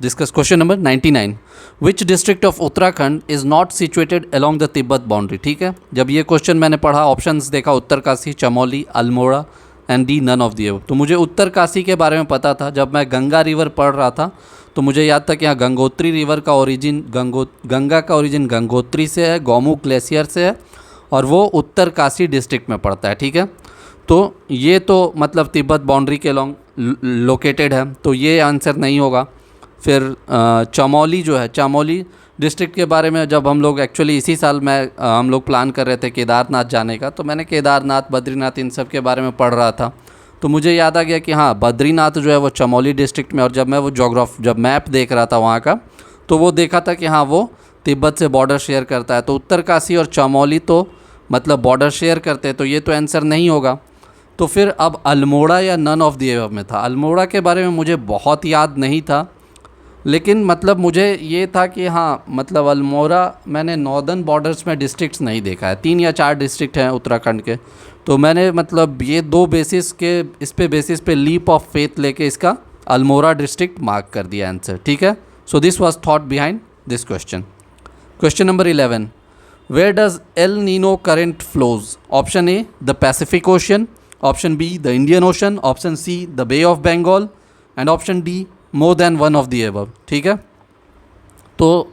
Discuss question number 99. Which district of Uttarakhand is not situated along the Tibet boundary. ठीक है, जब ये question मैंने पढ़ा, ऑप्शंस देखा, Uttarkashi, Chamoli, Almora and D none of the above. तो मुझे उत्तरकाशी के बारे में पता था. जब मैं गंगा रिवर पढ़ रहा था तो मुझे याद था कि यहाँ गंगोत्री रिवर का ओरिजिन गंगा का ओरिजिन गंगोत्री से है, गौमुख ग्लेशियर से है और वो उत्तरकाशी डिस्ट्रिक्ट में पड़ता है. ठीक है, तो ये तो मतलब तिब्बत बाउंड्री के लॉन्ग लोकेटेड है, तो ये आंसर नहीं होगा. फिर चमोली जो है, चमोली डिस्ट्रिक्ट के बारे में जब हम लोग एक्चुअली इसी साल हम लोग प्लान कर रहे थे केदारनाथ जाने का, तो मैंने केदारनाथ, बद्रीनाथ इन सब के बारे में पढ़ रहा था. तो मुझे याद आ गया कि हाँ, बद्रीनाथ जो है वो चमोली डिस्ट्रिक्ट में. और जब मैं वो जब मैप देख रहा था वहाँ का, तो वो देखा था कि हाँ, वो तिब्बत से बॉर्डर शेयर करता है. तो उत्तरकाशी और चमोली तो मतलब बॉर्डर शेयर करते हैं, तो ये तो आंसर नहीं होगा. तो फिर अब अल्मोड़ा या नन ऑफ द अबव में था. अल्मोड़ा के बारे में मुझे बहुत याद नहीं था, लेकिन मतलब मुझे ये था कि हाँ, मतलब अल्मोड़ा मैंने नॉर्दर्न बॉर्डर्स में डिस्ट्रिक्ट्स नहीं देखा है. 3 या 4 डिस्ट्रिक्ट हैं उत्तराखंड के, तो मैंने मतलब ये 2 बेसिस पे लीप ऑफ फेथ लेके इसका अल्मोड़ा डिस्ट्रिक्ट मार्क कर दिया आंसर. ठीक है, so this was thought behind this question. Question number 11. Where does El Nino current flows? Option A the Pacific Ocean, option B the Indian Ocean, option C the Bay of Bengal and option D more than one of the above. ठीक है, तो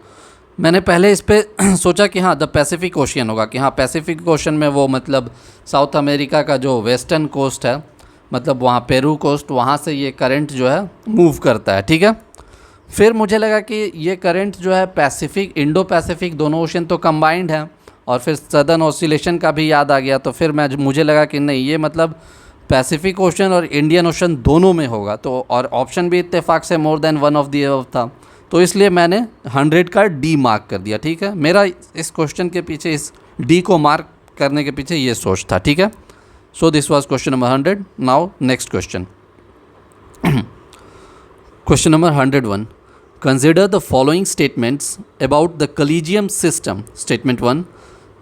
मैंने पहले इस पर सोचा कि हाँ, द पैसिफिक ओशियन होगा, कि हाँ पैसिफिक ओशन में वो मतलब साउथ अमेरिका का जो वेस्टर्न कोस्ट है, मतलब वहाँ पेरू कोस्ट, वहाँ से ये करंट जो है मूव करता है. ठीक है, फिर मुझे लगा कि ये करंट जो है पैसिफिक, इंडो पैसिफिक दोनों ओशन तो कंबाइंड हैं, और फिर सदर्न ऑसिलेशन का भी याद आ गया. तो फिर मुझे लगा कि नहीं, ये मतलब पैसिफिक ओशन और इंडियन ओशन दोनों में होगा. तो और ऑप्शन भी इत्तेफाक से मोर than one of the above था, तो इसलिए मैंने 100 का डी मार्क कर दिया. ठीक है, मेरा इस क्वेश्चन के पीछे, इस डी को मार्क करने के पीछे ये सोच था. ठीक है, so this was question number 100. Now next question. Question number 101. Consider the following statements about the collegium system. Statement 1,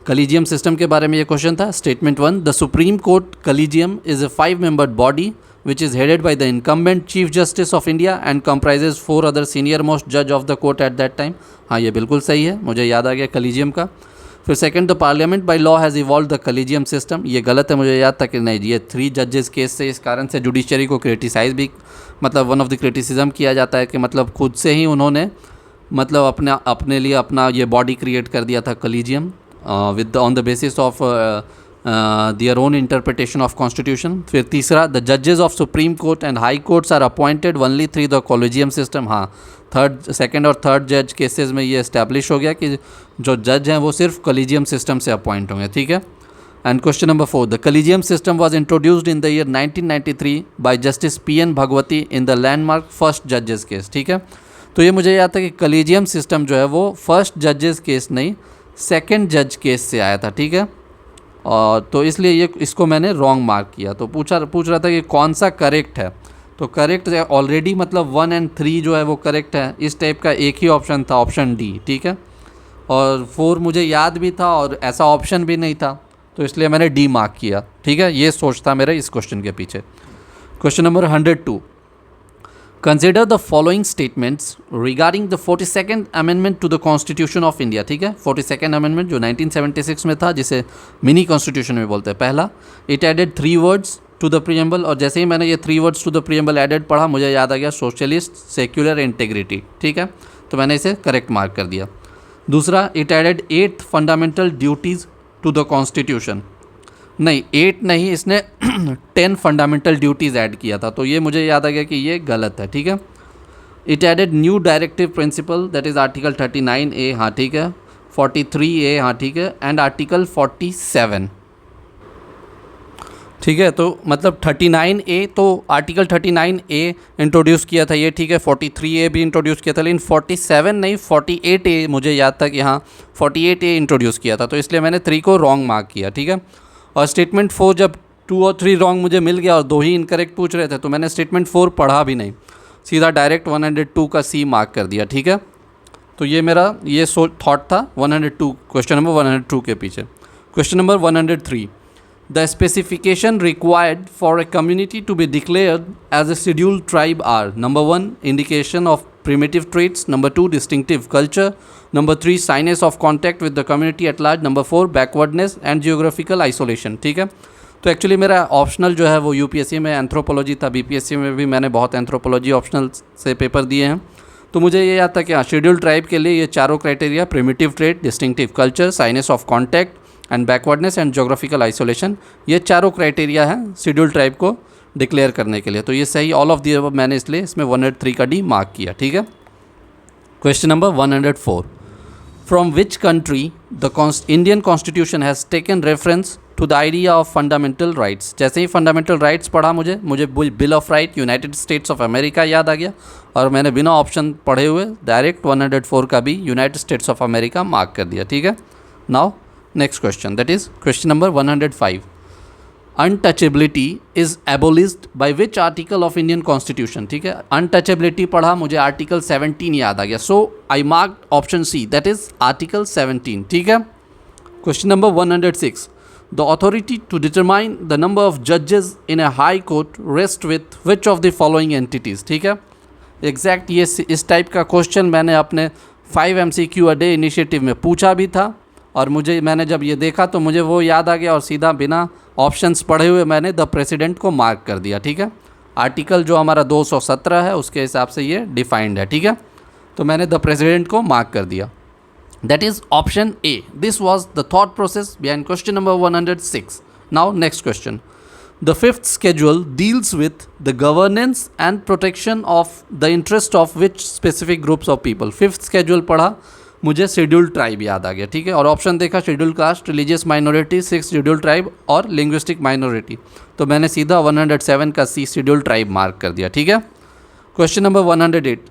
collegium system के बारे में ये क्वेश्चन था. Statement 1, the Supreme court collegium is a 5-membered body which is headed by the incumbent Chief Justice of India and comprises 4 other senior most judge of the court at that time. हाँ, ये बिल्कुल सही है, मुझे याद आ गया collegium का. फिर second, the parliament by law has evolve the collegium system. ये गलत है, मुझे याद था कि नहीं, ये 3 जजेस केस से इस कारण से जुडिशरी को क्रिटिसाइज भी, मतलब वन ऑफ द क्रिटिसिज्म किया जाता है कि मतलब खुद से ही उन्होंने मतलब अपने लिए अपना ये बॉडी क्रिएट कर दिया था collegium, with on the basis of their own interpretation of constitution. फिर तीसरा, the judges of supreme court and high courts are appointed only through the collegium system. हाँ, सेकंड और थर्ड जज केसेस में ये एस्टैब्लिश हो गया कि जो जज हैं वो सिर्फ कलीजियम सिस्टम से अपॉइंट होंगे. ठीक है. And question number 4, the collegium system was introduced in the year 1993 bye justice PN Bhagwati in the landmark first जजेस केस. ठीक है, तो ये मुझे याद था कि कलीजियम सिस्टम जो है वो फर्स्ट जजेस केस नहीं, सेकंड जज केस से आया था. ठीक है, और तो इसलिए इसको मैंने रॉन्ग मार्क किया. तो पूछ रहा था कि कौन सा करेक्ट है. तो करेक्ट ऑलरेडी मतलब 1 और 3 जो है वो करेक्ट है. इस टाइप का एक ही ऑप्शन था, ऑप्शन डी. ठीक है, और 4 मुझे याद भी था और ऐसा ऑप्शन भी नहीं था, तो इसलिए मैंने डी मार्क किया. ठीक है, ये सोच था मेरा इस क्वेश्चन के पीछे. Question number 102. Consider the following statements regarding the 42nd amendment to the constitution of India. ठीक है, 42nd अमेंडमेंट जो 1976 में था, जिसे मिनी कॉन्स्टिट्यूशन में बोलते हैं. पहला, it added 3 words to the preamble, और जैसे ही मैंने ये 3 words to the preamble added पढ़ा, मुझे याद आ गया सोशलिस्ट, सेक्युलर, इंटेग्रिटी. ठीक है, तो मैंने इसे करेक्ट मार्क कर दिया. दूसरा, it added 8 fundamental duties to the constitution. नहीं, 8 नहीं, इसने 10 फंडामेंटल ड्यूटीज़ ऐड किया था, तो ये मुझे याद आ गया कि ये गलत है. ठीक है, it added new directive principle, that is article 39A. हाँ ठीक है, 43A. हाँ ठीक है, एंड आर्टिकल 47. ठीक है, तो मतलब 39A, तो आर्टिकल 39A इंट्रोड्यूस किया था ये. ठीक है, 43A भी इंट्रोड्यूस किया था, लेकिन 47 नहीं, 48A मुझे याद था कि हाँ 48A इंट्रोड्यूस किया था, तो इसलिए मैंने 3 को रॉन्ग मार्क किया. ठीक है, और स्टेटमेंट 4 जब 2 और 3 रॉन्ग मुझे मिल गया और 2 ही इनकरेक्ट पूछ रहे थे, तो मैंने स्टेटमेंट 4 पढ़ा भी नहीं, सीधा डायरेक्ट 102 का सी मार्क कर दिया. ठीक है, तो ये मेरा ये थॉट था 102, क्वेश्चन नंबर 102 के पीछे. Question number 103. The specification required for a community to be declared as a scheduled tribe are. Number 1, indication of primitive traits. Number 2, distinctive culture. Number 3, shyness of contact with the community at large. Number 4, backwardness and geographical isolation. ठीक है, तो actually मेरा optional जो है वो UPSC में anthropology था, BPSC में भी मैंने बहुत एंथ्रोपोलॉजी ऑप्शनल से पेपर दिए हैं। तो मुझे ये याद था कि हाँ, शेड्यूल ट्राइब के लिए ये चारों criteria, primitive trait, distinctive culture, shyness of contact and backwardness and geographical isolation, ये चारों क्राइटेरिया हैं शेड्यूल ट्राइब को डिक्लेयर करने के लिए। तो ये सही, ऑल ऑफ दी अबव मैंने इसलिए इसमें 103 का डी मार्क किया। ठीक है, question number 104, from which country the Indian constitution has taken reference to the idea of fundamental rights. जैसे ही फंडामेंटल राइट्स पढ़ा मुझे bill of right United States of America याद आ गया, और मैंने बिना ऑप्शन पढ़े हुए डायरेक्ट 104 का भी United States of America mark कर दिया। ठीक है, now next question, that is question number 105, untouchability is एबोलिश्ड by which article of Indian constitution. ठीक है, अनटचेबिलिटी पढ़ा, मुझे आर्टिकल 17 याद आ गया, so I mark option C, that is article 17। ठीक है, question number 106, the authority to determine the number of judges in a high court rests with which of the following entities। ठीक है, exact ये इस type का question मैंने अपने 5 MCQ a day initiative में पूछा भी था, और मैंने जब ये देखा तो मुझे वो याद आ गया, और सीधा बिना ऑप्शंस पढ़े हुए मैंने द प्रेसिडेंट को मार्क कर दिया। ठीक है, आर्टिकल जो हमारा 217 है उसके हिसाब से ये डिफाइंड है। ठीक है, तो मैंने द प्रेसिडेंट को मार्क कर दिया, that is option A. This was the thought process behind question number 106. Now next question. The fifth schedule deals with the governance and protection of the interest of which specific groups of people. Fifth schedule पढ़ा, मुझे schedule tribe याद आ गया। ठीक है, और option देखा schedule caste, religious minority, 6 schedule tribe और लिंग्विस्टिक माइनॉरिटी, तो मैंने सीधा 107 का सी शेड्यूल ट्राइब मार्क कर दिया। ठीक है, question number 108,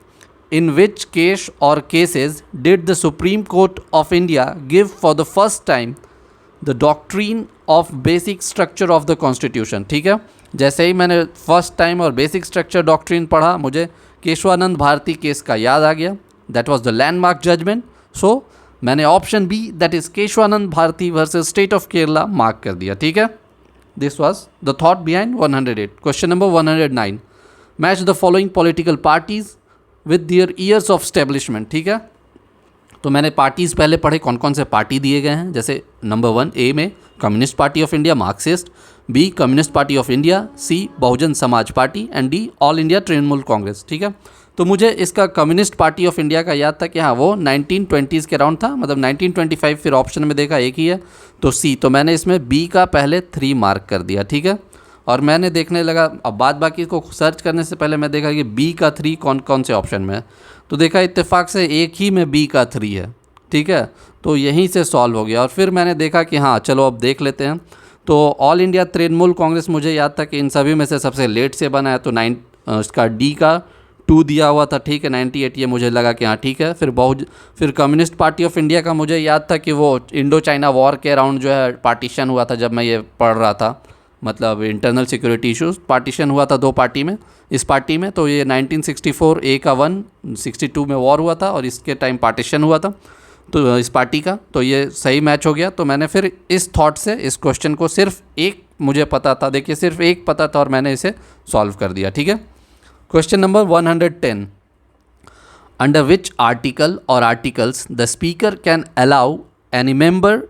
in which case or cases did the Supreme Court of India give for the first time the doctrine of basic structure of the Constitution। ठीक है, जैसे ही मैंने फर्स्ट टाइम और बेसिक स्ट्रक्चर डॉक्ट्रिन पढ़ा, मुझे Keshavananda Bharati case का याद आ गया, that was the landmark judgement, so मैंने option B, that is Keshavananda Bharati versus state of Kerala mark कर दिया। ठीक है, this was the thought behind 108। Question number 109, match the following political parties with their years of establishment. ठीक है, तो मैंने parties पहले पढ़े, कौन कौन से पार्टी दिए गए हैं, जैसे नंबर 1 ए में communist party of India Marxist, B communist party of India, C Bahujan Samaj party and D all India Trinamool Congress. ठीक है, तो मुझे इसका कम्युनिस्ट पार्टी ऑफ इंडिया का याद था कि हाँ वो 1920s के अराउंड था, मतलब 1925, फिर ऑप्शन में देखा एक ही है तो सी, तो मैंने इसमें बी का पहले 3 मार्क कर दिया। ठीक है, और मैंने देखने लगा, अब बाद बाकी को सर्च करने से पहले मैं देखा कि बी का 3 कौन कौन से ऑप्शन में है, तो देखा इत्तेफाक से एक ही में बी का 3 है। ठीक है, तो यहीं से सॉल्व हो गया, और फिर मैंने देखा कि हाँ चलो अब देख लेते हैं, तो ऑल इंडिया तृणमूल कांग्रेस मुझे याद था कि इन सभी में से सबसे लेट से बना है, तो इसका डी का 2 दिया हुआ था। ठीक है, 98, ये मुझे लगा कि हाँ ठीक है। फिर कम्युनिस्ट पार्टी ऑफ इंडिया का मुझे याद था कि वो इंडो चाइना वॉर के अराउंड जो है पार्टीशन हुआ था, जब मैं ये पढ़ रहा था, मतलब इंटरनल सिक्योरिटी इश्यूज, पार्टीशन हुआ था 2 पार्टी में, इस पार्टी में, तो ये 1964 ए का 1, 62 में वॉर हुआ था और इसके टाइम पार्टीशन हुआ था, तो इस पार्टी का, तो ये सही मैच हो गया। तो मैंने फिर इस थॉट से इस क्वेश्चन को सिर्फ एक मुझे पता था, देखिए सिर्फ एक पता था और मैंने इसे सॉल्व कर दिया। ठीक है, question number 110, under which article or articles the speaker can allow any member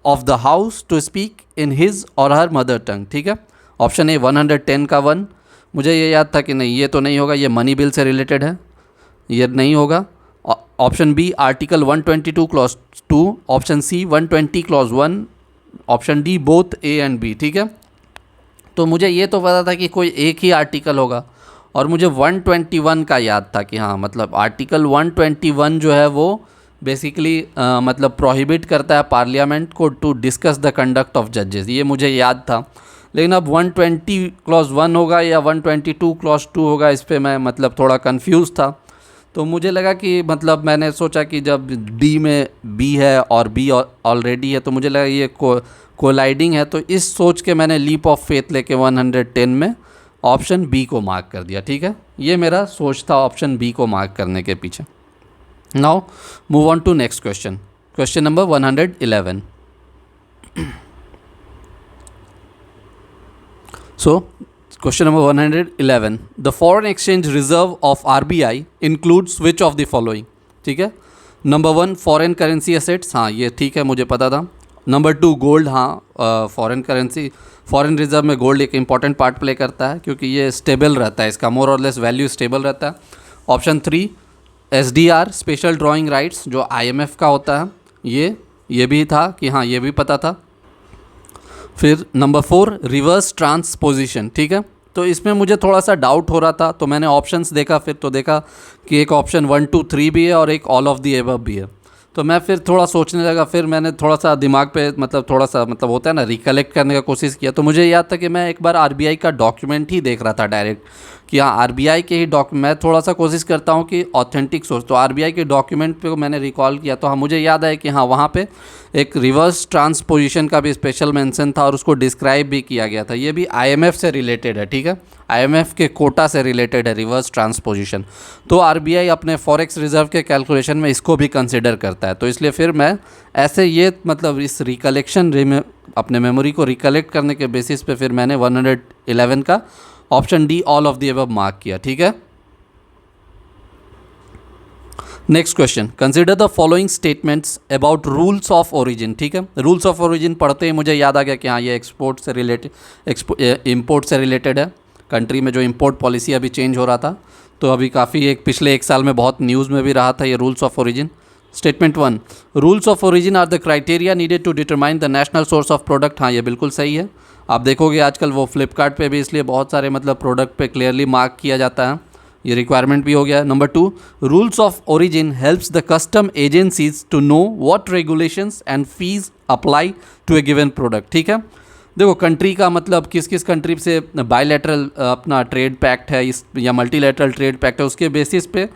of the house to speak in his or her mother tongue. ठीक है, ऑप्शन ए 110 का 1, मुझे ये याद था कि नहीं ये तो नहीं होगा, ये मनी बिल से रिलेटेड है, ये नहीं होगा। Option B article 122 clause 2, option C 120 clause 1, option D both A and B. ठीक है, तो मुझे ये तो पता था कि कोई एक ही आर्टिकल होगा, और मुझे 121 का याद था कि हाँ मतलब आर्टिकल 121 जो है वो बेसिकली मतलब प्रोहिबिट करता है पार्लियामेंट को to discuss the conduct of जजेस, ये मुझे याद था। लेकिन अब 120 क्लॉज 1 होगा या 122 क्लॉज 2 होगा, इस पर मैं मतलब थोड़ा कंफ्यूज था। तो मुझे लगा कि मतलब मैंने सोचा कि जब डी में बी है और बी ऑलरेडी है, तो मुझे लगा ये कोलाइडिंग है, तो इस सोच के मैंने लीप ऑफ फेथ लेके 110 में ऑप्शन बी को मार्क कर दिया। ठीक है, ये मेरा सोच था ऑप्शन बी को मार्क करने के पीछे। Now move on to next question, question number 111। So question number 111, the foreign exchange reserve of RBI includes which of the following, ठीक है। नंबर 1 फॉरेन करेंसी एसेट्स, हाँ ये ठीक है, मुझे पता था। नंबर 2 गोल्ड, हाँ फॉरेन करेंसी, फॉरेन रिजर्व में गोल्ड एक इंपॉर्टेंट पार्ट प्ले करता है क्योंकि ये स्टेबल रहता है, इसका मोर और लेस वैल्यू स्टेबल रहता है। Option 3 SDR special drawing rights जो आईएमएफ का होता है, ये भी था कि हाँ ये भी पता था। फिर नंबर 4 रिवर्स ट्रांसपोजिशन, ठीक है। तो इसमें मुझे थोड़ा सा डाउट हो रहा था तो मैंने ऑप्शंस देखा, फिर तो देखा कि एक ऑप्शन 1 2 3 भी है और एक ऑल ऑफ द एबव भी है। तो मैं फिर थोड़ा सोचने लगा, फिर मैंने थोड़ा सा दिमाग पे थोड़ा सा होता है ना, रिकलेक्ट करने का कोशिश किया। तो मुझे याद था कि मैं एक बार आरबीआई का डॉक्यूमेंट ही देख रहा था डायरेक्ट, कि हाँ आरबीआई के ही मैं थोड़ा सा कोशिश करता हूँ कि ऑथेंटिक सोर्स, तो आरबीआई के डॉक्यूमेंट पे मैंने रिकॉल किया तो हाँ मुझे याद आया कि हाँ वहाँ पे एक रिवर्स ट्रांसपोजिशन का भी स्पेशल मेंशन था और उसको डिस्क्राइब भी किया गया था। ये भी आईएमएफ से रिलेटेड है, ठीक है, आईएमएफ के कोटा से रिलेटेड है रिवर्स ट्रांसपोजिशन। तो आरबीआई अपने फॉरेक्स रिजर्व के कैलकुलेशन में इसको भी कंसिडर करता है। तो इसलिए फिर मैं ऐसे ये इस रिकलेक्शन अपने मेमोरी को रिकलेक्ट करने के बेसिस पे फिर मैंने 111 का option D all of the above mark किया, ठीक है। Next question, consider the following statements about rules of origin, ठीक है। रूल्स ऑफ ओरिजिन पढ़ते ही मुझे याद आ गया कि हाँ ये एक्सपोर्ट से रिलेटेड, इम्पोर्ट से रिलेटेड है। कंट्री में जो इम्पोर्ट पॉलिसी अभी चेंज हो रहा था, तो अभी काफ़ी पिछले एक साल में बहुत न्यूज़ में भी रहा था ये rules of origin. Statement 1, rules of origin are the criteria needed to determine the national source of product, हाँ ये बिल्कुल सही है। आप देखोगे आजकल वो फ्लिपकार्ट पे भी इसलिए बहुत सारे प्रोडक्ट पे क्लियरली मार्क किया जाता है, ये रिक्वायरमेंट भी हो गया। Number 2, rules of origin helps the custom agencies to know what regulations and fees apply to a given product, ठीक है। देखो कंट्री का किस किस कंट्री से बायलैटरल अपना ट्रेड पैक्ट है या मल्टीलैटरल ट्रेड पैक्ट है, उसके बेसिस पे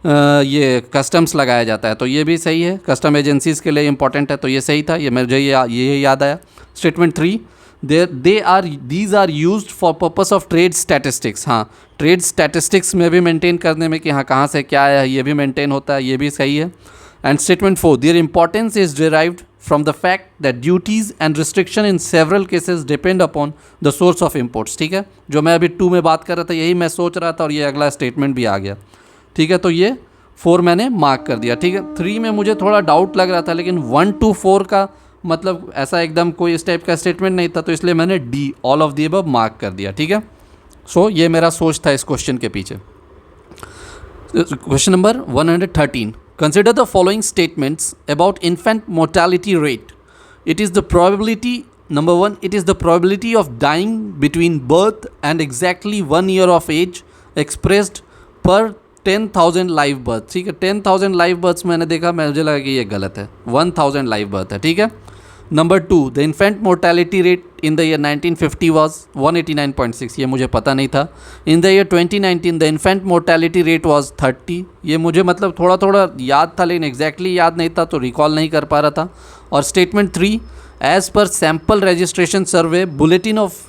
ये कस्टम्स लगाया जाता है। तो ये भी सही है, कस्टम एजेंसीज के लिए इंपॉर्टेंट है, तो ये सही था, ये मुझे ये याद आया। Statement 3, these are used for purpose of trade statistics, हाँ ट्रेड स्टैटिस्टिक्स में भी मेंटेन करने में कि हाँ कहाँ से क्या है ये भी मेंटेन होता है, ये भी सही है। And statement 4, their importance is derived from the fact that duties and restriction in several cases depend upon the source of imports, ठीक है। जो मैं अभी 2 में बात कर रहा था यही मैं सोच रहा था और ये अगला स्टेटमेंट भी आ गया, ठीक है। तो ये 4 मैंने मार्क कर दिया, ठीक है। 3 में मुझे थोड़ा डाउट लग रहा था, लेकिन 1 to 4 का ऐसा एकदम कोई इस टाइप का स्टेटमेंट नहीं था, तो इसलिए मैंने D all of the above mark कर दिया, ठीक है। सो ये मेरा सोच था इस क्वेश्चन के पीछे। Question number 113, consider the following statements about infant mortality rate. It is the probability, number 1, it is the probability of dying between birth and exactly 1 year of age expressed per 10,000 live birth, ठीक है। 10,000 live births मैंने देखा, मुझे लगा कि ये गलत है, 1,000 लाइव बर्थ है, ठीक है। Number 2, the infant mortality rate in the year 1950 was 189.6, ये मुझे पता नहीं था। In the year 2019 the infant mortality rate was 30, ये मुझे थोड़ा थोड़ा याद था लेकिन एग्जैक्टली याद नहीं था, तो रिकॉल नहीं कर पा रहा था। और statement 3, as per sample registration survey bulletin of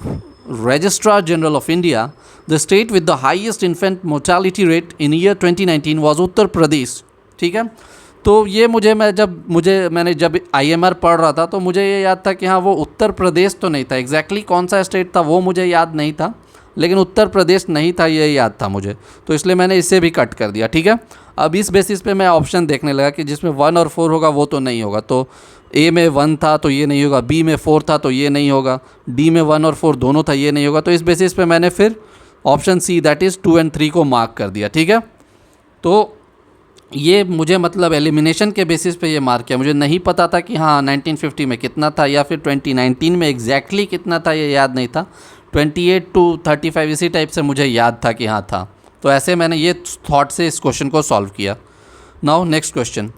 registrar general of India, the state with the highest infant mortality rate in year 2019 was Uttar Pradesh, ठीक है। तो ये मैंने जब IMR पढ़ रहा था तो मुझे ये याद था कि हाँ वो उत्तर प्रदेश तो नहीं था, एग्जैक्टली कौन सा स्टेट था वो मुझे याद नहीं था, लेकिन उत्तर प्रदेश नहीं था ये याद था मुझे, तो इसलिए मैंने इसे भी कट कर दिया, ठीक है। अब इस बेसिस पे मैं ऑप्शन देखने लगा कि जिसमें 1 और 4 होगा वो तो नहीं होगा, तो A में 1 था तो ये नहीं होगा, B में 4 था तो ये नहीं होगा, D में 1 और 4 दोनों था ये नहीं होगा, तो इस बेसिस पे मैंने फिर option C that is 2 and 3 को मार्क कर दिया, ठीक है। तो ये मुझे एलिमिनेशन के बेसिस पे ये मार्क किया, मुझे नहीं पता था कि हाँ 1950 में कितना था या फिर 2019 में एग्जैक्टली कितना था ये याद नहीं था, 28 to 35 इसी टाइप से मुझे याद था कि हाँ था, तो ऐसे मैंने ये थॉट से इस क्वेश्चन को सॉल्व किया। Now next question,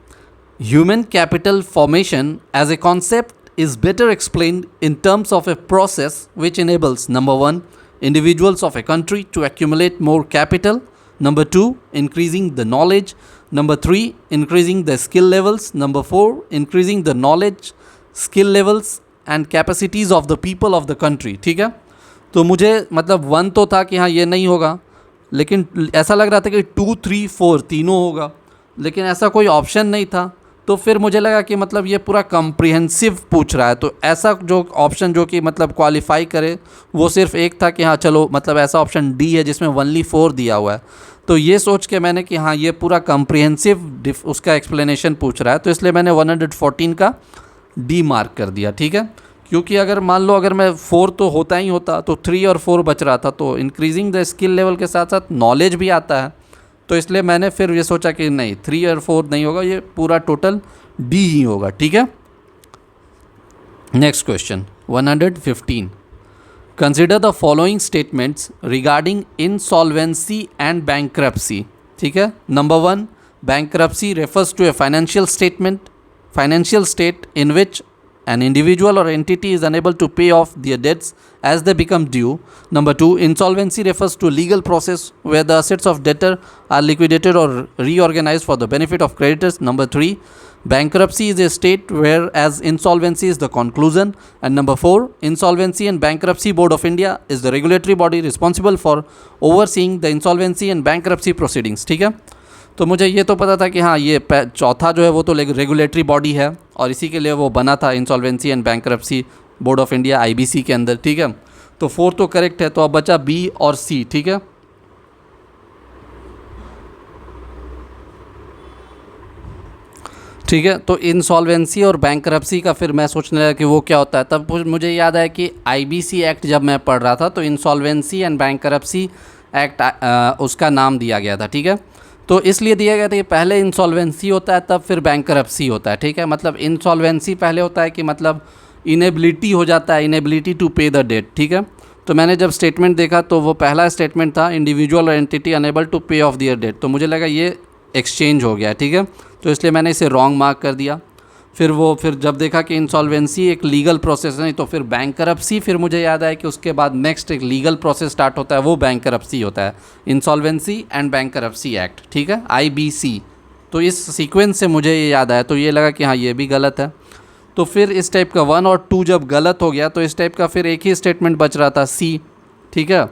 human capital formation as a concept is better explained in terms of a process which enables number 1 individuals of a country to accumulate more capital, number 2 increasing the knowledge, number 3 increasing the skill levels, number 4 increasing the knowledge, skill levels and capacities of the people of the country, ठीक है। तो मुझे 1 तो था कि हाँ ये नहीं होगा, लेकिन ऐसा लग रहा था कि 2 3 4 तीनों होगा, लेकिन ऐसा कोई ऑप्शन नहीं था, तो फिर मुझे लगा कि मतलब ये पूरा कम्प्रिहेंसिव पूछ रहा है, तो ऐसा जो ऑप्शन जो कि मतलब क्वालिफाई करे वो सिर्फ एक था कि हाँ चलो मतलब ऐसा ऑप्शन डी है जिसमें ओनली 4 दिया हुआ है। तो ये सोच के मैंने कि हाँ ये पूरा कम्प्रिहेंसिव उसका एक्सप्लेनेशन पूछ रहा है, तो इसलिए मैंने 114 का डी मार्क कर दिया, ठीक है। क्योंकि अगर मान लो अगर मैं 4 तो होता ही होता तो 3 और 4 बच रहा था, तो इंक्रीजिंग द स्किल लेवल के साथ साथ नॉलेज भी आता है, तो इसलिए मैंने फिर ये सोचा कि नहीं 3 और 4 नहीं होगा, ये पूरा टोटल डी ही होगा, ठीक है। Next question 115, consider the following statements regarding insolvency and bankruptcy, ठीक है। Number 1, bankruptcy refers to a financial state in which an individual or entity is unable to pay off their debts as they become due. Number 2, insolvency refers to legal process where the assets of debtor are liquidated or reorganized for the benefit of creditors. Number 3, bankruptcy is a state whereas insolvency is the conclusion. And number 4, Insolvency and Bankruptcy Board of India is the regulatory body responsible for overseeing the insolvency and bankruptcy proceedings, ठीक है। तो मुझे ये तो पता था कि हाँ ये चौथा जो है वो तो रेगुलेटरी बॉडी है और इसी के लिए वो बना था insolvency and bankruptcy board of India IBC के अंदर, ठीक है। तो 4 तो करेक्ट है, तो अब बचा बी और सी, ठीक है। ठीक है, तो इंसॉल्वेंसी और बैंक्रप्सी का फिर मैं सोचने लगा कि वो क्या होता है, तब मुझे याद आया कि आईबीसी एक्ट जब मैं पढ़ रहा था तो इंसॉल्वेंसी एंड बैंक्रप्सी एक्ट उसका नाम दिया गया था, ठीक है। तो इसलिए दिया गया था कि पहले इंसॉल्वेंसी होता है तब फिर बैंक्रप्सी होता है, ठीक है। मतलब इंसॉल्वेंसी पहले होता है कि मतलब इनेबिलिटी हो जाता है, इनेबिलिटी टू पे द डेट, ठीक है। तो मैंने जब स्टेटमेंट देखा तो वो पहला स्टेटमेंट था इंडिविजुअल और एंटिटी अनेबल टू पे ऑफ दियर डेट, तो मुझे लगा ये एक्सचेंज हो गया, ठीक है। तो इसलिए मैंने इसे रॉन्ग मार्क कर दिया। फिर जब देखा कि इंसॉल्वेंसी एक लीगल प्रोसेस नहीं, तो फिर बैंकरप्सी, फिर मुझे याद आया कि उसके बाद नेक्स्ट एक लीगल प्रोसेस स्टार्ट होता है, वो बैंकरप्सी होता है, इंसॉल्वेंसी एंड बैंकरप्सी एक्ट, ठीक है, आईबीसी। तो इस सीक्वेंस से मुझे ये याद आया, तो ये लगा कि हाँ ये भी गलत है। तो फिर इस टाइप का 1 और 2 जब गलत हो गया तो इस टाइप का फिर एक ही स्टेटमेंट बच रहा था सी, ठीक है।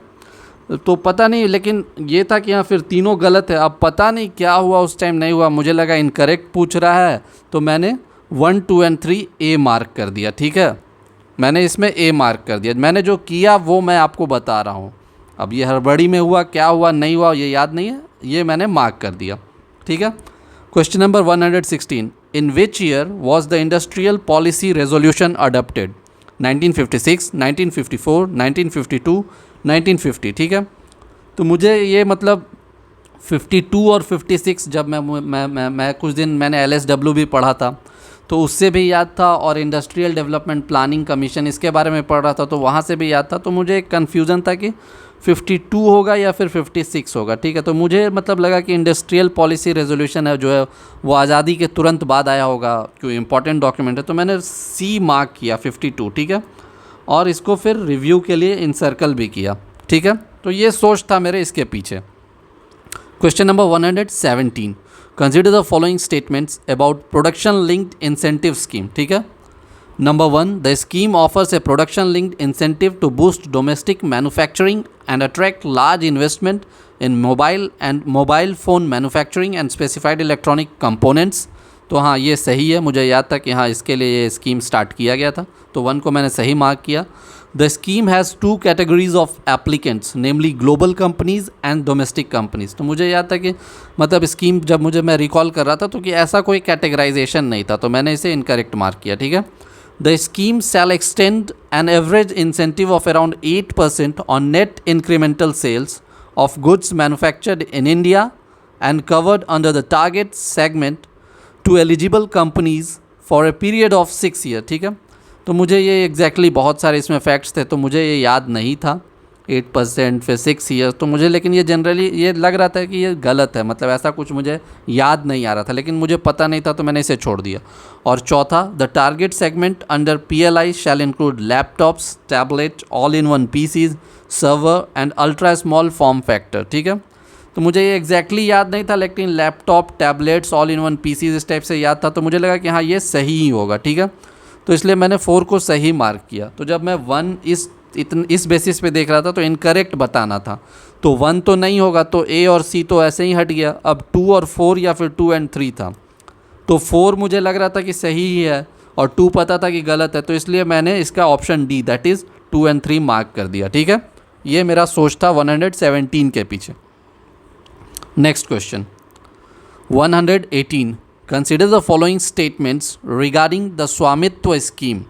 तो पता नहीं, लेकिन ये था कि हाँ फिर तीनों गलत है। अब पता नहीं क्या हुआ उस टाइम, नहीं हुआ, मुझे लगा इनकरेक्ट पूछ रहा है, तो मैंने 1, 2 और 3 ए मार्क कर दिया, ठीक है। मैंने इसमें ए मार्क कर दिया। मैंने जो किया वो मैं आपको बता रहा हूँ। अब ये हड़बड़ी में हुआ, क्या हुआ नहीं हुआ ये याद नहीं है, ये मैंने मार्क कर दिया, ठीक है। Question number 116, in which year was the industrial policy resolution adopted? 1956, 1954, 1952, 1950, ठीक है। तो मुझे ये मतलब 52 और 56 जब मैं कुछ दिन मैंने LSW भी पढ़ा था तो उससे भी याद था, और इंडस्ट्रियल डेवलपमेंट प्लानिंग कमीशन इसके बारे में पढ़ रहा था तो वहाँ से भी याद था। तो मुझे एक कन्फ्यूज़न था कि 52 होगा या फिर 56 होगा, ठीक है। तो मुझे मतलब लगा कि इंडस्ट्रियल पॉलिसी रेजोल्यूशन है जो है वो आज़ादी के तुरंत बाद आया होगा, क्यों इंपॉर्टेंट डॉक्यूमेंट है, तो मैंने सी मार्क किया 52, ठीक है। और इसको फिर रिव्यू के लिए इनसर्कल भी किया, ठीक है। तो ये सोच था मेरे इसके पीछे। Question number 117, consider the following statements about production linked incentive scheme, ठीक है। Number 1, the scheme offers a production linked incentive to boost domestic manufacturing and attract large investment in mobile phone manufacturing and specified electronic components. तो हाँ ये सही है, मुझे याद था कि हाँ इसके लिए ये स्कीम स्टार्ट किया गया था, तो 1 को मैंने सही मार्क किया। The scheme has 2 categories of applicants, namely global companies and domestic companies. तो मुझे याद था कि मतलब स्कीम जब मैं रिकॉल कर रहा था तो कि ऐसा कोई कैटेगराइजेशन नहीं था, तो मैंने इसे इनकरेक्ट मार्क किया, ठीक है। The scheme shall extend an average incentive of around 8% on net incremental sales of goods manufactured in India and covered under the target segment to eligible companies for a period of 6 year, ठीक है। तो मुझे ये exactly बहुत सारे इसमें facts थे तो मुझे ये याद नहीं था 8% फिर 6 ईयर्स, तो मुझे लेकिन ये जनरली ये लग रहा था कि ये गलत है, मतलब ऐसा कुछ मुझे याद नहीं आ रहा था, लेकिन मुझे पता नहीं था तो मैंने इसे छोड़ दिया। और चौथा, the target segment under PLI shall include laptops, tablet, all in one PCs, server and ultra small form factor, ठीक है। तो मुझे ये एग्जैक्टली याद नहीं था, लेकिन laptop, tablets, all in one PCs इस टाइप से याद था, तो मुझे लगा कि हाँ ये सही ही होगा, ठीक है। तो इसलिए मैंने 4 को सही मार्क किया। तो जब मैं 1 इस बेसिस पे देख रहा था तो इनकरेक्ट बताना था, तो 1 तो नहीं होगा, तो A और C तो ऐसे ही हट गया। अब 2 और 4 या फिर 2 और 3 था, तो 4 मुझे लग रहा था कि सही ही है और 2 पता था कि गलत है, तो इसलिए मैंने इसका option D that is 2 and 3 mark कर दिया। ठीक है, ये मेरा सोच था 117 के पीछे। Next question 118, consider the following statements regarding the स्वामित्व स्कीम।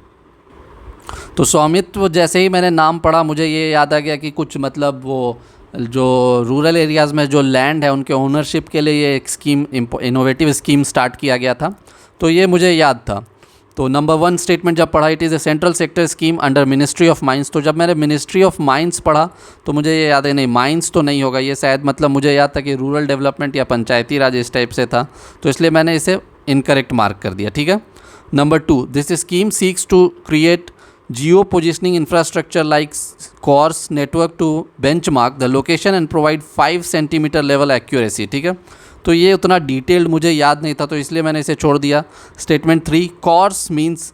तो स्वामित्व जैसे ही मैंने नाम पढ़ा मुझे ये याद आ गया कि कुछ मतलब वो जो रूरल एरियाज़ में जो लैंड है उनके ओनरशिप के लिए ये एक स्कीम, इनोवेटिव स्कीम स्टार्ट किया गया था, तो ये मुझे याद था। तो नंबर 1 स्टेटमेंट जब पढ़ा, it is a central sector scheme under ministry of mines, तो जब मैंने मिनिस्ट्री ऑफ माइंस पढ़ा तो मुझे ये याद है, नहीं माइंस तो नहीं होगा, ये शायद मतलब मुझे याद था कि रूरल डेवलपमेंट या पंचायती राज इस टाइप से था, तो इसलिए मैंने इसे इनकरेक्ट मार्क कर दिया। ठीक है, number 2, this scheme seeks to create geo positioning infrastructure like CORS network to benchmark the location and provide 5 centimetre level accuracy. ठीक है, तो ये उतना डिटेल्ड मुझे याद नहीं था, तो इसलिए मैंने इसे छोड़ दिया। Statement 3, CORS means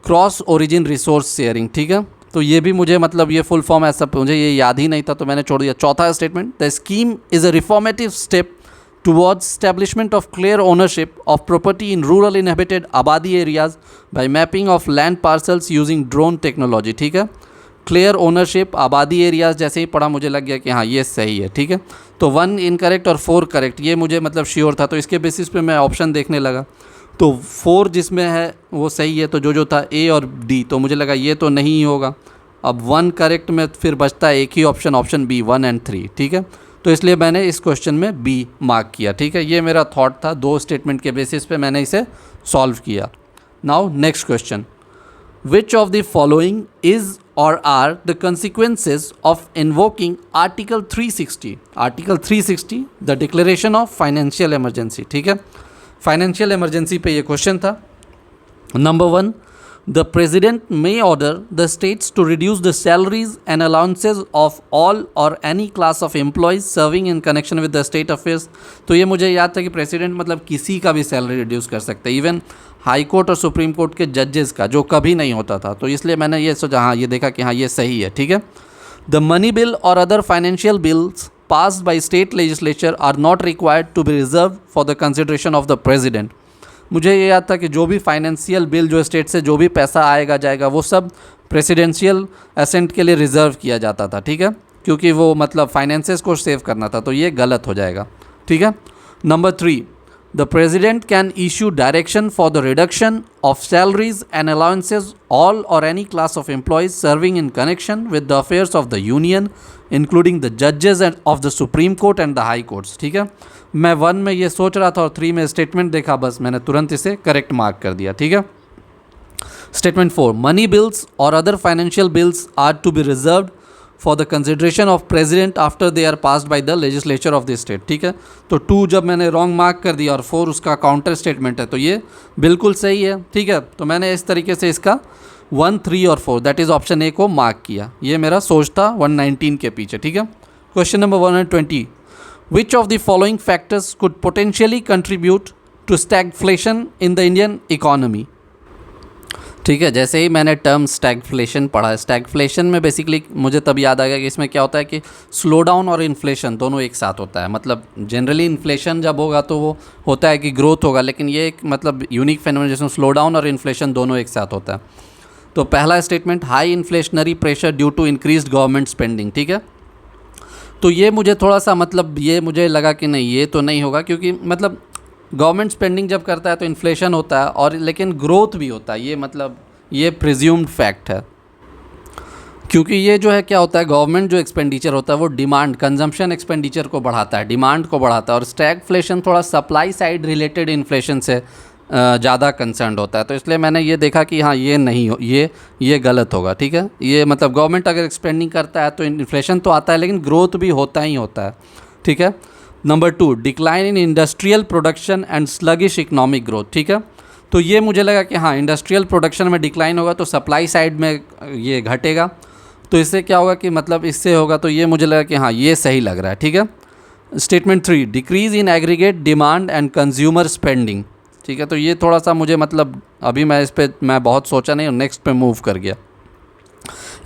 cross origin resource sharing. ठीक है, तो ये भी मुझे मतलब ये फुल फॉर्म ऐसा मुझे ये याद ही नहीं था, तो मैंने छोड़ दिया। चौथा statement, the scheme is a reformative step towards establishment of clear ownership of property in rural inhabited आबादी areas by mapping of land parcels using drone technology। ठीक है, क्लियर ओनरशिप आबादी एरियाज जैसे ही पढ़ा मुझे लग गया कि हाँ ये सही है। ठीक है, तो 1 इनकरेक्ट और 4 करेक्ट, ये मुझे मतलब श्योर था, तो इसके बेसिस पे मैं ऑप्शन देखने लगा, तो 4 जिसमें है वो सही है, तो जो था ए और डी, तो मुझे लगा ये तो नहीं होगा। अब 1 करेक्ट में फिर बचता है एक ही ऑप्शन, ऑप्शन बी 1 and 3। ठीक है, तो इसलिए मैंने इस क्वेश्चन में बी मार्क किया। ठीक है, ये मेरा थॉट था, 2 स्टेटमेंट के बेसिस पे मैंने इसे सॉल्व किया। Now next question, which of the following is or are the consequences of invoking article 360। Article 360 the declaration of financial emergency. ठीक है, फाइनेंशियल इमरजेंसी पे ये क्वेश्चन था। Number 1, the president may order the states to reduce the salaries and allowances of all or any class of employees serving in connection with the state affairs। तो ये मुझे याद था कि प्रेसिडेंट मतलब किसी का भी सैलरी रिड्यूस कर सकता है, इवन हाई कोर्ट और सुप्रीम कोर्ट के जजेस का, जो कभी नहीं होता था, तो इसलिए मैंने ये सोचा, हाँ ये देखा कि हाँ ये सही है। ठीक है, द मनी बिल और other financial bills passed by state legislature are not required to be reserved for the consideration of the president। मुझे ये याद था कि जो भी फाइनेंशियल बिल जो स्टेट से जो भी पैसा आएगा जाएगा वो सब प्रेसिडेंशियल असेंट के लिए रिजर्व किया जाता था। ठीक है, क्योंकि वो मतलब फाइनेंसेस को सेव करना था, तो ये गलत हो जाएगा। ठीक है, number 3, the president can issue direction for the reduction of salaries and allowances all or any class of employees serving in connection with the affairs of the Union including the जजेस and of the Supreme Court and the High Courts. ठीक है, मैं 1 में ये सोच रहा था और 3 में स्टेटमेंट देखा, बस मैंने तुरंत इसे करेक्ट मार्क कर दिया। ठीक है, स्टेटमेंट 4, मनी बिल्स और other financial bills are to be reserved for the consideration of president after they are passed by the legislature of the state. ठीक है, तो 2 जब मैंने रॉन्ग मार्क कर दिया और 4 उसका काउंटर स्टेटमेंट है, तो ये बिल्कुल सही है। ठीक है, तो मैंने इस तरीके से इसका 1, 3 और 4 दैट इज़ ऑप्शन ए को मार्क किया। ये मेरा सोच था 119 के पीछे। ठीक है, question number 120, which of the following factors could potentially contribute to stagflation in the Indian economy। ठीक है, जैसे ही मैंने टर्म स्टैगफ्लेशन पढ़ा, स्टैगफ्लेशन में बेसिकली मुझे तब याद आ गया कि इसमें क्या होता है कि स्लो डाउन और इन्फ्लेशन दोनों एक साथ होता है। मतलब जनरली इन्फ्लेशन जब होगा तो वो होता है कि ग्रोथ होगा, लेकिन ये एक मतलब यूनिक फेनोमेनन जिसमें स्लो डाउन और इन्फ्लेशन दोनों एक साथ होता है। तो पहला statement, high inflationary pressure due to increased government spending. ठीक है, तो ये मुझे थोड़ा सा मतलब ये मुझे लगा कि नहीं ये तो नहीं होगा, क्योंकि मतलब गवर्नमेंट स्पेंडिंग जब करता है तो इन्फ्लेशन होता है और लेकिन ग्रोथ भी होता है, ये मतलब ये प्रिज्यूम्ड फैक्ट है। क्योंकि ये जो है क्या होता है, गवर्नमेंट जो एक्सपेंडिचर होता है वो डिमांड कंजम्पशन एक्सपेंडिचर को बढ़ाता है, डिमांड को बढ़ाता है, और स्टैगफ्लेशन थोड़ा सप्लाई साइड रिलेटेड इन्फ्लेशन से ज़्यादा कंसर्न होता है। तो इसलिए मैंने ये देखा कि हाँ ये नहीं हो, ये गलत होगा। ठीक है, ये मतलब गवर्नमेंट अगर एक्सपेंडिंग करता है तो इन्फ्लेशन तो आता है लेकिन ग्रोथ भी होता ही होता है। ठीक है, number 2, decline in industrial production and sluggish economic growth. ठीक है, तो ये मुझे लगा कि हाँ इंडस्ट्रियल प्रोडक्शन में डिक्लाइन होगा तो सप्लाई साइड में ये घटेगा, तो इससे क्या होगा कि मतलब इससे होगा, तो ये मुझे लगा कि हाँ ये सही लग रहा है। ठीक है, statement 3, decrease in aggregate demand and consumer spending. ठीक है, तो ये थोड़ा सा मुझे मतलब अभी मैं इस पर मैं बहुत सोचा नहीं और नेक्स्ट पे मूव कर गया।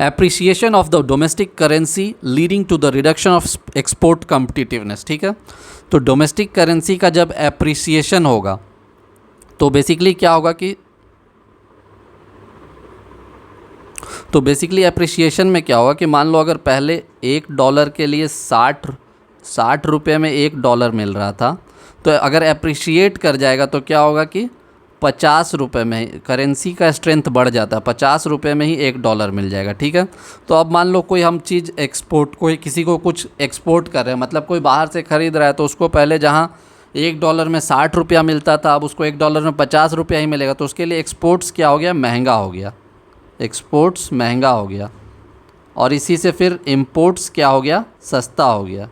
Appreciation of the domestic currency leading to the reduction of export competitiveness. ठीक है, तो डोमेस्टिक करेंसी का जब एप्रिसिएशन होगा तो बेसिकली क्या होगा कि तो बेसिकली अप्रिसिएशन में क्या होगा कि मान लो अगर पहले $1 के लिए 60 रुपये में $1 मिल रहा था, तो अगर अप्रिशिएट कर जाएगा तो क्या होगा कि 50 रुपये में करेंसी का स्ट्रेंथ बढ़ जाता है, 50 रुपये में ही $1 मिल जाएगा। ठीक है, तो अब मान लो कोई हम चीज़ एक्सपोर्ट, कोई किसी को कुछ एक्सपोर्ट कर रहे हैं, मतलब कोई बाहर से ख़रीद रहा है, तो उसको पहले जहाँ $1 में 60 रुपया मिलता था, अब उसको $1 में 50 रुपया ही मिलेगा, तो उसके लिए एक्सपोर्ट्स क्या हो गया, महंगा हो गया, एक्सपोर्ट्स महंगा हो गया, और इसी से फिर इंपोर्ट्स क्या हो गया, सस्ता हो गया।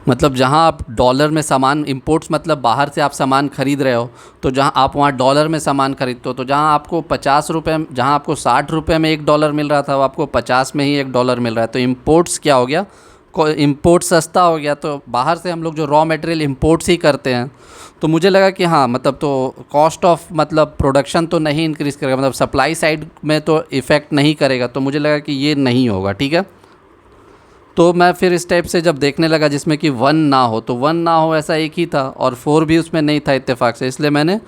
मतलब जहाँ आप डॉलर में सामान, इंपोर्ट्स मतलब बाहर से आप सामान खरीद रहे हो, तो जहाँ आप वहाँ डॉलर में सामान खरीदते हो, तो जहाँ आपको 50 रुपये, जहाँ आपको 60 रुपये में $1 मिल रहा था, वो आपको 50 में ही $1 मिल रहा है, तो इंपोर्ट्स क्या हो गया, इंपोर्ट सस्ता हो गया। तो बाहर से हम लोग जो रॉ मटेरियल इंपोर्ट्स ही करते हैं, तो मुझे लगा कि हाँ मतलब तो कॉस्ट ऑफ मतलब प्रोडक्शन तो नहीं इंक्रीज़ करेगा, मतलब सप्लाई साइड में तो इफ़ेक्ट नहीं करेगा, तो मुझे लगा कि ये नहीं होगा। ठीक है, तो मैं फिर इस टाइप से जब देखने लगा जिसमें कि 1 ना हो, तो 1 ना हो ऐसा एक ही था, और 4 भी उसमें नहीं था इत्तेफाक से, इसलिए मैंने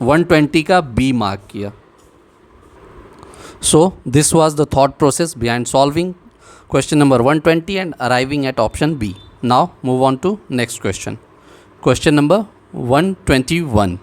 120 का बी मार्क किया। So this was the thought process behind solving question number 120 and arriving at option B. Now move on to next question, question number 121।